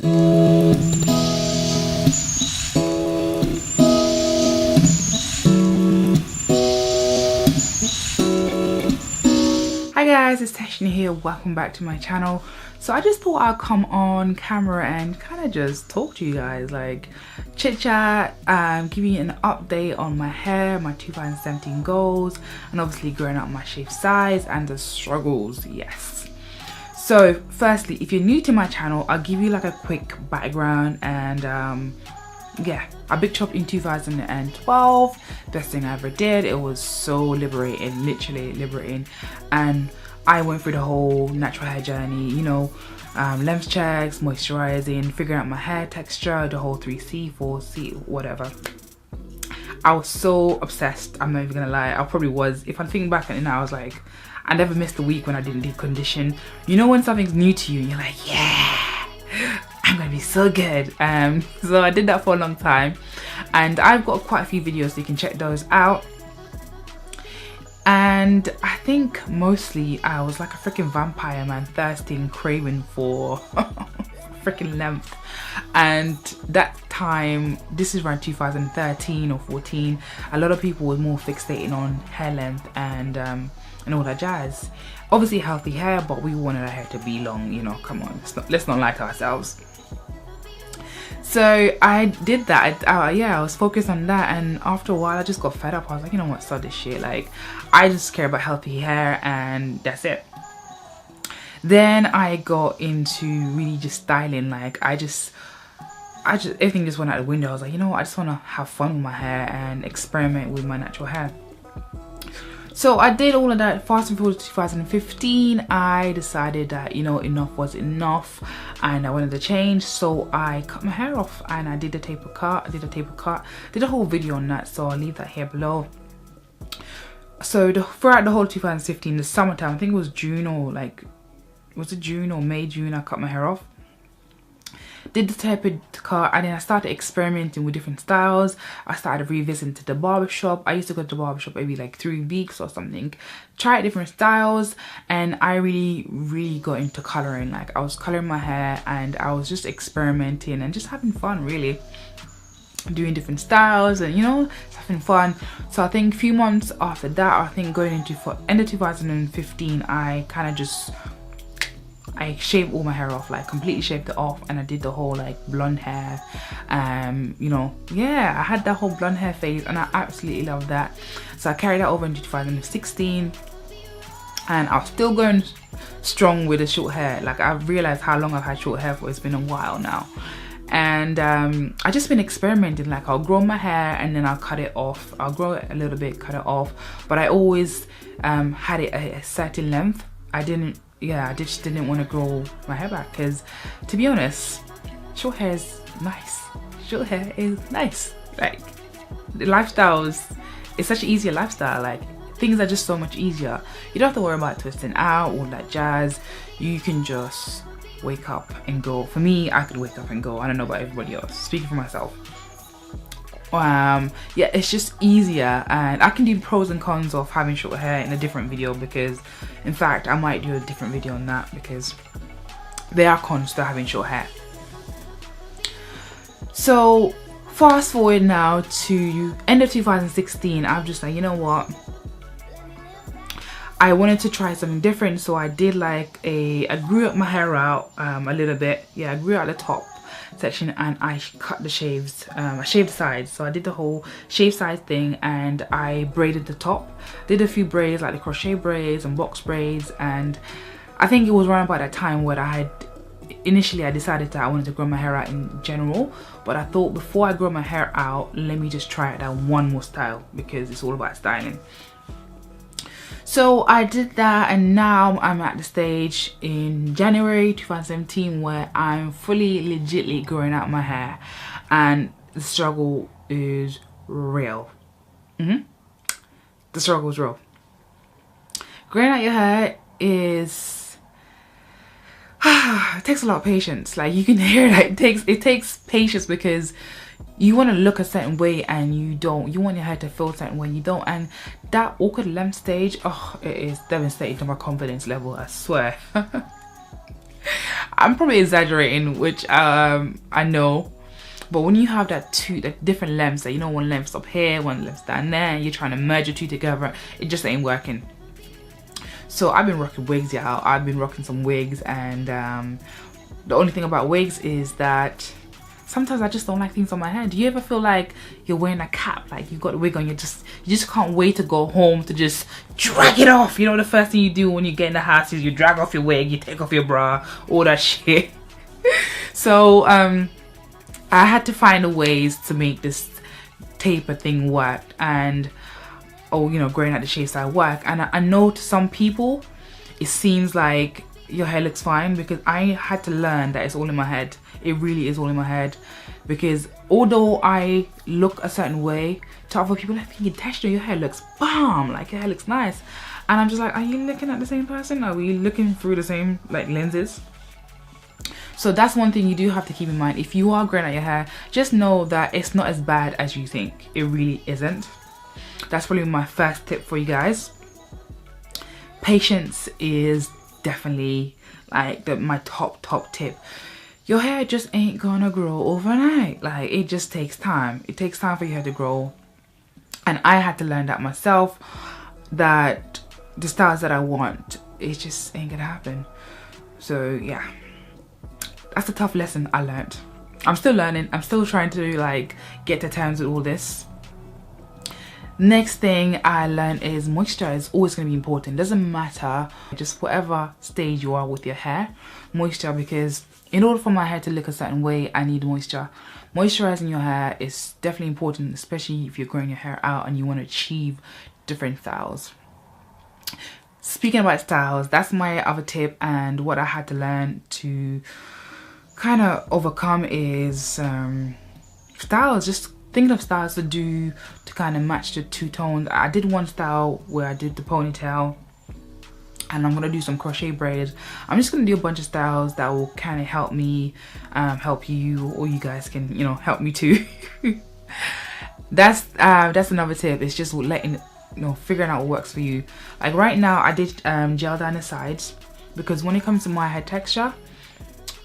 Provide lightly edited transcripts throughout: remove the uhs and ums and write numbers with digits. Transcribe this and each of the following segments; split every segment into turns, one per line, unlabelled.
Hi guys, it's Teshna here. Welcome back to my channel. So I just thought I'd come on camera and kind of just talk to you guys, like chit chat, give you an update on my hair, my 2017 goals, and obviously growing out my shaved sides and the struggles. Yes. So firstly, if you're new to my channel, I'll give you like a quick background and yeah, I big chopped in 2012. Best thing I ever did. It was so liberating, literally liberating. And I went through the whole natural hair journey, you know, length checks, moisturizing, figuring out my hair texture, the whole 3C, 4C, whatever. I was so obsessed, I'm not even gonna lie. I probably was. If I'm thinking back on it now, I was like, I never missed a week when I didn't decondition. You know when something's new to you and you're like, yeah, I'm gonna be so good. So I did that for a long time, and I've got quite a few videos, so you can check those out. And I think mostly I was like a freaking vampire, man, thirsting, craving for freaking length. And that time, this is around 2013 or 14, a lot of people were more fixating on hair length and all that jazz. Obviously healthy hair, but we wanted our hair to be long, you know, come on, let's not lie to ourselves. So I did that. Yeah, I was focused on that, and after a while I just got fed up. I was like, you know what, stop this shit. Like, I just care about healthy hair and that's it. Then I got into really just styling. Like I just everything just went out the window. I was like, you know what, I just want to have fun with my hair and experiment with my natural hair. So I did all of that. Fast and forward to 2015, I decided that, you know, enough was enough and I wanted to change. So I cut my hair off and I did a taper cut. Did a whole video on that, so I'll leave that here below. So throughout the whole 2015, the summertime, I think it was June or like, was it June or May, June, I cut my hair off. Did the tapered cut, and then I started experimenting with different styles. I started revisiting to the barbershop. I used to go to the barbershop every like 3 weeks or something, try different styles, and I really got into coloring. Like I was coloring my hair and I was just experimenting and just having fun, really doing different styles and, you know, having fun. So I think a few months after that, I think going into end of 2015, I kind of just shaved all my hair off, like completely shaved it off, and I did the whole like blonde hair. You know, yeah, I had that whole blonde hair phase and I absolutely loved that. So I carried that over into 2016, and I was still going strong with the short hair. Like I've realized how long I've had short hair for. It's been a while now, and I just been experimenting. Like I'll grow my hair and then I'll cut it off. I'll grow it a little bit, cut it off, but I always had it a certain length. I just didn't want to grow my hair back, because to be honest, short hair is nice. Short hair is nice. Like the lifestyles, it's such an easier lifestyle. Like things are just so much easier. You don't have to worry about twisting out, all that jazz. You can just wake up and go. For me, I could wake up and go. I don't know about everybody else, speaking for myself. Yeah, it's just easier, and I can do pros and cons of having short hair in a different video, because in fact I might do a different video on that, because there are cons to having short hair. So fast forward now to end of 2016, I'm just like, you know what, I wanted to try something different. So I did like I grew up my hair out a little bit. Yeah, I grew out the top section and I cut the shaves. I shaved the sides. So I did the whole shave side thing and I braided the top. Did a few braids, like the crochet braids and box braids, and I think it was around about that time where I decided that I wanted to grow my hair out in general, but I thought before I grow my hair out, let me just try it out one more style, because it's all about styling. So I did that, and now I'm at the stage in January 2017 where I'm fully legitly growing out my hair, and the struggle is real. The struggle is real. Growing out your hair is it takes a lot of patience. Like you can hear it, it takes patience, because you want to look a certain way and you don't. You want your hair to feel a certain way, you don't. And that awkward length stage, oh, it is devastating to my confidence level, I swear. I'm probably exaggerating, which I know. But when you have that different lengths, that one length's up here, one length's down there, you're trying to merge the two together, it just ain't working. So I've been rocking wigs, y'all. I've been rocking some wigs, and the only thing about wigs is that sometimes I just don't like things on my head. Do you ever feel like you're wearing a cap, like you've got a wig on, you just can't wait to go home to just drag it off? You know, the first thing you do when you get in the house is you drag off your wig, you take off your bra, all that shit. So I had to find ways to make this taper thing work, and growing out the shape style work. And I know to some people it seems like your hair looks fine, because I had to learn that it's all in my head. It really is all in my head, because although I look a certain way, to other people they're thinking, "QueenTeshna, your hair looks bomb, like your hair looks nice," and I'm just like, are you looking at the same person? Are we looking through the same lenses? So that's one thing you do have to keep in mind. If you are growing out your hair, just know that it's not as bad as you think. It really isn't. That's probably my first tip for you guys. Patience is definitely like my top tip. Your hair just ain't gonna grow overnight. Like, it just takes time. It takes time for your hair to grow. And I had to learn that myself, that the styles that I want, it just ain't gonna happen. So yeah, that's a tough lesson I learned. I'm still learning. I'm still trying to get to terms with all this. Next thing I learned is moisture is always going to be important. Doesn't matter, just whatever stage you are with your hair, moisture, because in order for my hair to look a certain way, I need moisture. Moisturizing your hair is definitely important, especially if you're growing your hair out and you want to achieve different styles. Speaking about styles, that's my other tip, and what I had to learn to kind of overcome is styles. Just thinking of styles to do to kind of match the two tones. I did one style where I did the ponytail, and I'm gonna do some crochet braids. I'm just gonna do a bunch of styles that will kind of help me, help you, or you guys can help me too. That's another tip. It's just letting figuring out what works for you. Like right now, I did gel down the sides, because when it comes to my hair texture,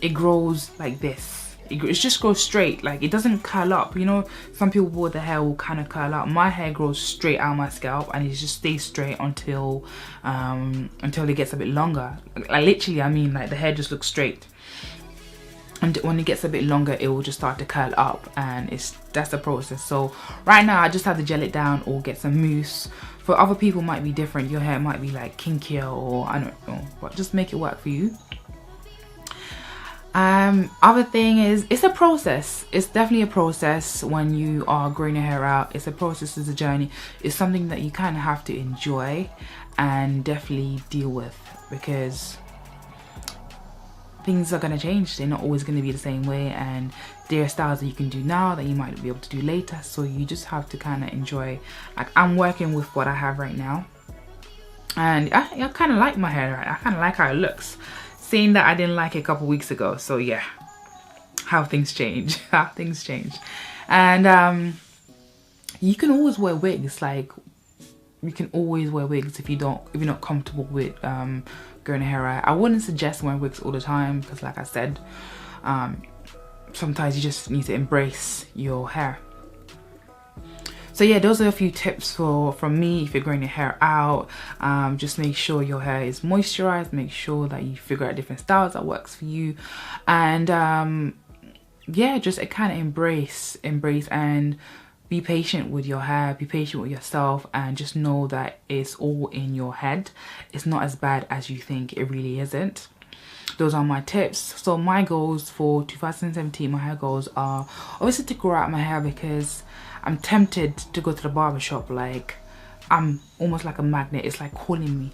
it grows like this. It just grows straight, like it doesn't curl up. Some people with the hair will kind of curl up. My hair grows straight out of my scalp, and it just stays straight until it gets a bit longer. Like literally, I mean, like the hair just looks straight. And when it gets a bit longer, it will just start to curl up, and that's the process. So right now, I just have to gel it down or get some mousse. For other people, it might be different. Your hair might be like kinkier, or I don't know, but just make it work for you. Other thing is, it's a process. It's definitely a process when you are growing your hair out. It's a process, it's a journey. It's something that you kind of have to enjoy and definitely deal with, because things are going to change. They're not always going to be the same way, and there are styles that you can do now that you might be able to do later. So you just have to kind of enjoy. Like, I'm working with what I have right now, and I kind of like my hair. Right? I kind of like how it looks. Saying that I didn't like it a couple weeks ago. So yeah, how things change. How things change. And you can always wear wigs. Like, you can always wear wigs if you're not comfortable with growing your hair out. I wouldn't suggest wearing wigs all the time, because like I said, sometimes you just need to embrace your hair. So yeah, those are a few tips from me. If you're growing your hair out, just make sure your hair is moisturized. Make sure that you figure out different styles that works for you, and yeah, just kind of embrace and be patient with your hair. Be patient with yourself, and just know that it's all in your head. It's not as bad as you think. It really isn't. Those are my tips. So my goals for 2017, my hair goals are obviously to grow out my hair, because I'm tempted to go to the barbershop. Like, I'm almost like a magnet. It's like calling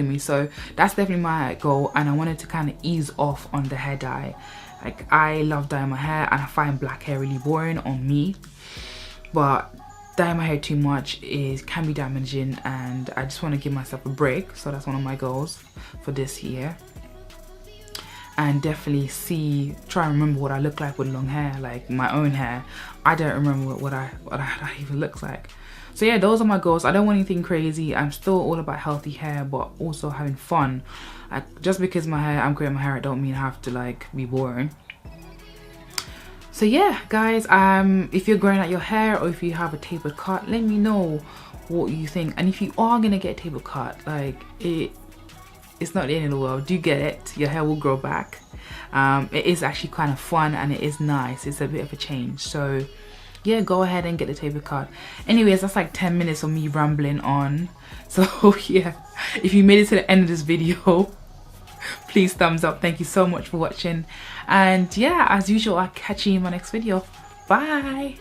me. So that's definitely my goal, and I wanted to kind of ease off on the hair dye. Like, I love dyeing my hair, and I find black hair really boring on me, but dyeing my hair too much can be damaging, and I just want to give myself a break. So that's one of my goals for this year. And definitely try and remember what I look like with long hair, like my own hair. I don't remember what I even look like. So yeah, those are my goals. I don't want anything crazy. I'm still all about healthy hair, but also having fun. Just because I'm growing my hair, I don't mean I have to like be boring. So yeah, guys, if you're growing out your hair or if you have a tapered cut, let me know what you think. And if you are gonna get a tapered cut, like it's not the end of the world. Do get it. Your hair will grow back. It is actually kind of fun and it is nice. It's a bit of a change. So yeah, go ahead and get the tapered cut. Anyways, that's like 10 minutes of me rambling on. So yeah, if you made it to the end of this video, please thumbs up. Thank you so much for watching. And yeah, as usual, I'll catch you in my next video. Bye.